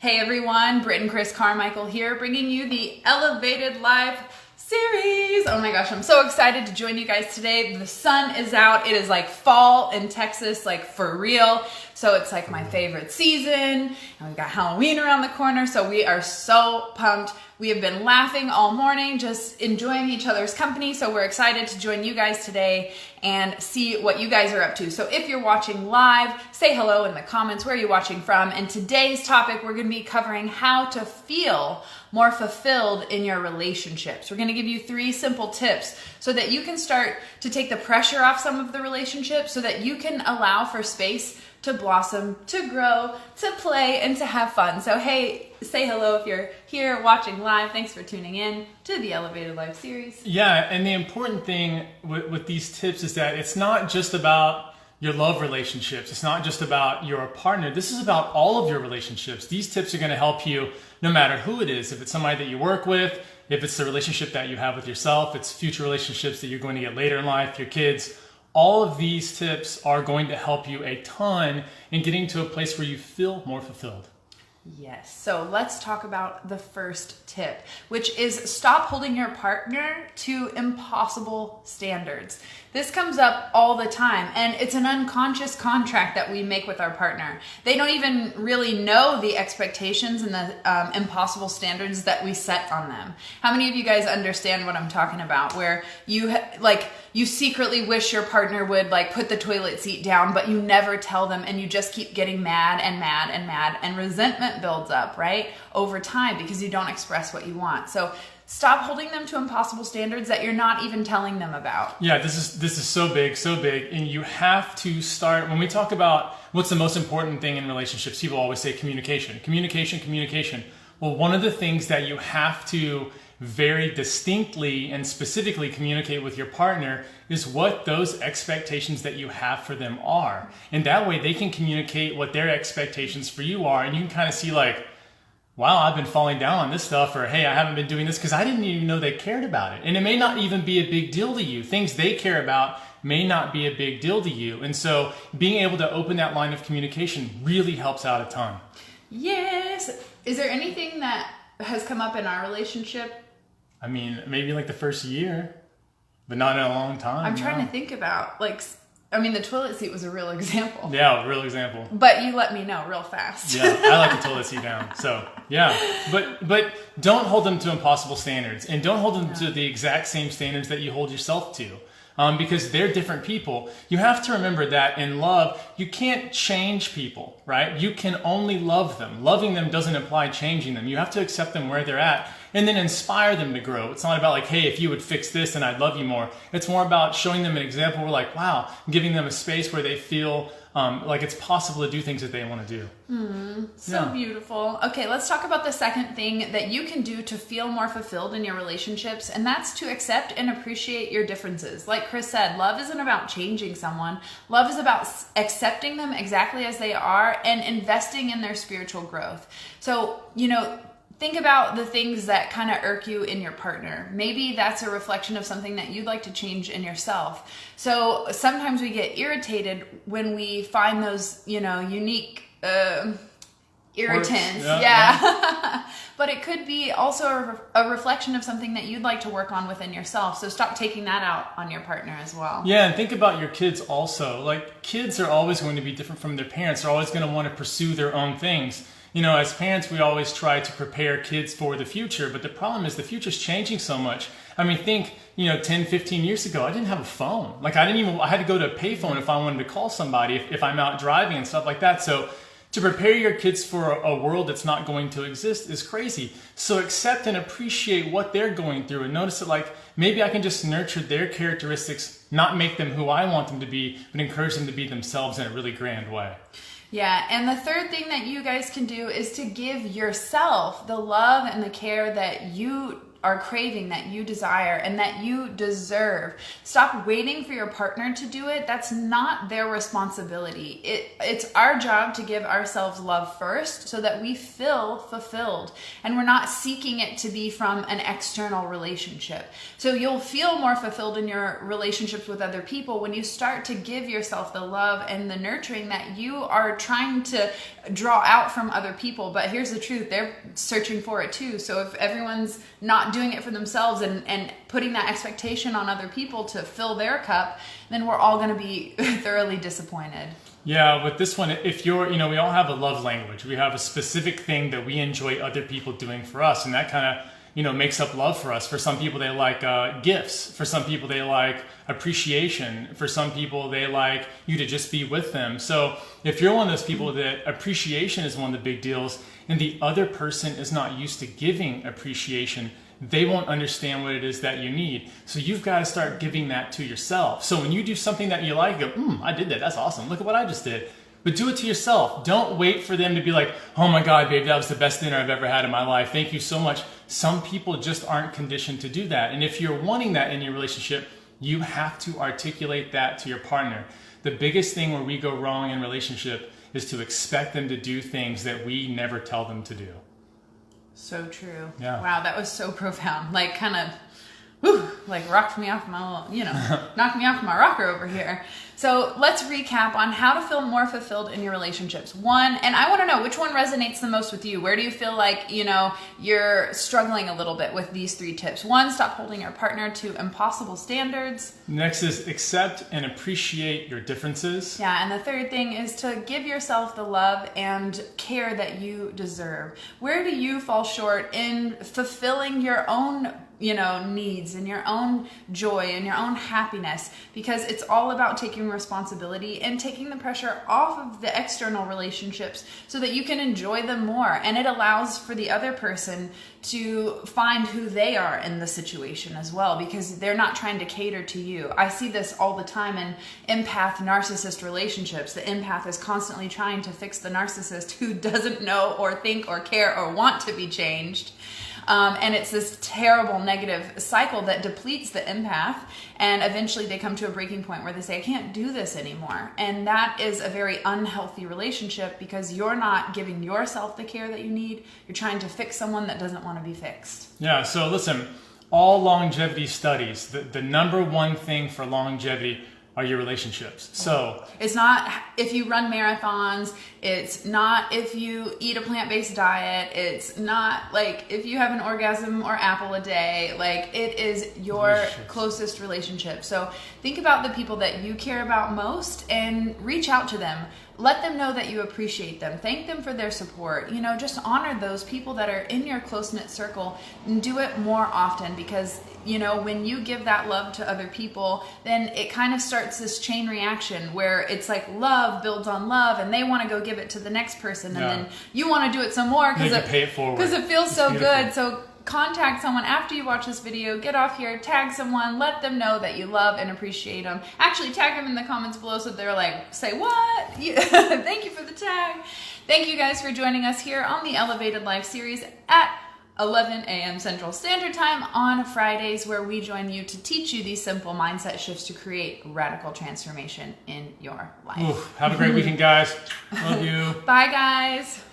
Hey everyone, Britt and Chris Carmichael here, bringing you the Elevated Life series. Oh my gosh, I'm so excited to join you guys today. The sun is out. It is like fall in Texas, like for real. So it's like my favorite season. And we've got Halloween around the corner. So we are so pumped. We have been laughing all morning, just enjoying each other's company. So we're excited to join you guys today and see what you guys are up to. So if you're watching live, say hello in the comments. Where are you watching from? And today's topic, we're going to be covering how to feel more fulfilled in your relationships. We're going to give you 3 simple tips so that you can start to take the pressure off some of the relationships, so that you can allow for space to blossom, to grow, to play, and to have fun. So hey, say hello if you're here watching live. Thanks for tuning in to the Elevated Life series. Yeah, and the important thing with these tips is that it's not just about your love relationships. It's not just about your partner. This is about all of your relationships. These tips are going to help you no matter who it is. If it's somebody that you work with, if it's the relationship that you have with yourself, it's future relationships that you're going to get later in life, your kids. All of these tips are going to help you a ton in getting to a place where you feel more fulfilled. Yes, so let's talk about the first tip, which is stop holding your partner to impossible standards. This comes up all the time, and it's an unconscious contract that we make with our partner. They don't even really know the expectations and the impossible standards that we set on them. How many of you guys understand what I'm talking about? Where you secretly wish your partner would put the toilet seat down, but you never tell them, and you just keep getting mad and mad and mad, and resentment builds up, right, over time because you don't express what you want. So stop holding them to impossible standards that you're not even telling them about. Yeah, this is so big, and you have to start. When we talk about what's the most important thing in relationships, people always say communication. Well, one of the things that you have to very distinctly and specifically communicate with your partner is what those expectations that you have for them are. And that way they can communicate what their expectations for you are, and you can kind of see wow, I've been falling down on this stuff, or hey, I haven't been doing this because I didn't even know they cared about it. And it may not even be a big deal to you. Things they care about may not be a big deal to you. And so being able to open that line of communication really helps out a ton. Yes. Is there anything that has come up in our relationship? I mean, maybe the first year, but not in a long time. I'm trying to think about, the toilet seat was a real example. Yeah, real example. But you let me know real fast. Yeah, I like the toilet seat down. So, yeah. But don't hold them to impossible standards. And don't hold them to the exact same standards that you hold yourself to. Because they're different people. You have to remember that in love, you can't change people, right? You can only love them. Loving them doesn't imply changing them. You have to accept them where they're at and then inspire them to grow. It's not about hey, if you would fix this, then I'd love you more. It's more about showing them an example where wow, giving them a space where they feel like it's possible to do things that they want to do. So beautiful. Okay, let's talk about the second thing that you can do to feel more fulfilled in your relationships, and that's to accept and appreciate your differences. Like Chris said, love isn't about changing someone. Love is about accepting them exactly as they are and investing in their spiritual growth. So, think about the things that kind of irk you in your partner. Maybe that's a reflection of something that you'd like to change in yourself. So sometimes we get irritated when we find those, unique irritants. Yeah. But it could be also a reflection of something that you'd like to work on within yourself. So stop taking that out on your partner as well. Yeah, and think about your kids also. Kids are always going to be different from their parents. They're always going to want to pursue their own things. As parents, we always try to prepare kids for the future, but the problem is the future's changing so much. I mean, think, 10, 15 years ago, I didn't have a phone. I had to go to a payphone if I wanted to call somebody, if I'm out driving and stuff like that. So to prepare your kids for a world that's not going to exist is crazy. So accept and appreciate what they're going through and notice that maybe I can just nurture their characteristics, not make them who I want them to be, but encourage them to be themselves in a really grand way. Yeah, and the third thing that you guys can do is to give yourself the love and the care that you are craving, that you desire, and that you deserve. Stop waiting for your partner to do it. That's not their responsibility. It's our job to give ourselves love first so that we feel fulfilled, and we're not seeking it to be from an external relationship. So you'll feel more fulfilled in your relationships with other people when you start to give yourself the love and the nurturing that you are trying to draw out from other people. But here's the truth, they're searching for it too. So if everyone's not doing it for themselves and putting that expectation on other people to fill their cup, then we're all going to be thoroughly disappointed. Yeah, with this one, if you're, we all have a love language. We have a specific thing that we enjoy other people doing for us, and that kind of makes up love for us. For some people, they like gifts. For some people, they like appreciation. For some people, they like you to just be with them. So if you're one of those people that appreciation is one of the big deals, and the other person is not used to giving appreciation, they won't understand what it is that you need. So you've got to start giving that to yourself. So when you do something that you like, you go, I did that. That's awesome. Look at what I just did. But do it to yourself. Don't wait for them to be like, oh my God, babe, that was the best dinner I've ever had in my life. Thank you so much. Some people just aren't conditioned to do that. And if you're wanting that in your relationship, you have to articulate that to your partner. The biggest thing where we go wrong in relationship is to expect them to do things that we never tell them to do. So true. Yeah. Wow, that was so profound. Like kind of, rocked me off my, knocked me off my rocker over here. So let's recap on how to feel more fulfilled in your relationships. One, and I want to know which one resonates the most with you. Where do you feel like, you're struggling a little bit with these 3 tips? One, stop holding your partner to impossible standards. Next is accept and appreciate your differences. Yeah, and the third thing is to give yourself the love and care that you deserve. Where do you fall short in fulfilling your own needs and your own joy and your own happiness? Because it's all about taking responsibility and taking the pressure off of the external relationships so that you can enjoy them more. And it allows for the other person to find who they are in the situation as well, because they're not trying to cater to you. I see this all the time in empath-narcissist relationships. The empath is constantly trying to fix the narcissist who doesn't know or think or care or want to be changed. And it's this terrible negative cycle that depletes the empath, and eventually they come to a breaking point where they say, I can't do this anymore. And that is a very unhealthy relationship because you're not giving yourself the care that you need. You're trying to fix someone that doesn't want to be fixed. Yeah, so listen, all longevity studies, the number one thing for longevity are your relationships. So it's not if you run marathons, it's not if you eat a plant-based diet, it's not like if you have an orgasm or apple a day, like it is your closest relationship. So think about the people that you care about most and reach out to them. Let them know that you appreciate them. Thank them for their support. Just honor those people that are in your close-knit circle and do it more often, because when you give that love to other people, then it kind of starts this chain reaction where it's like love builds on love, and they want to go give it to the next person, and then you want to do it some more because it feels so good. So contact someone after you watch this video, get off here, tag someone, let them know that you love and appreciate them. Actually, tag them in the comments below so they're like, say what? Thank you for the tag. Thank you guys for joining us here on the Elevated Life series at 11 a.m. Central Standard Time on Fridays, where we join you to teach you these simple mindset shifts to create radical transformation in your life. Have a great weekend, guys. Love you. Bye, guys.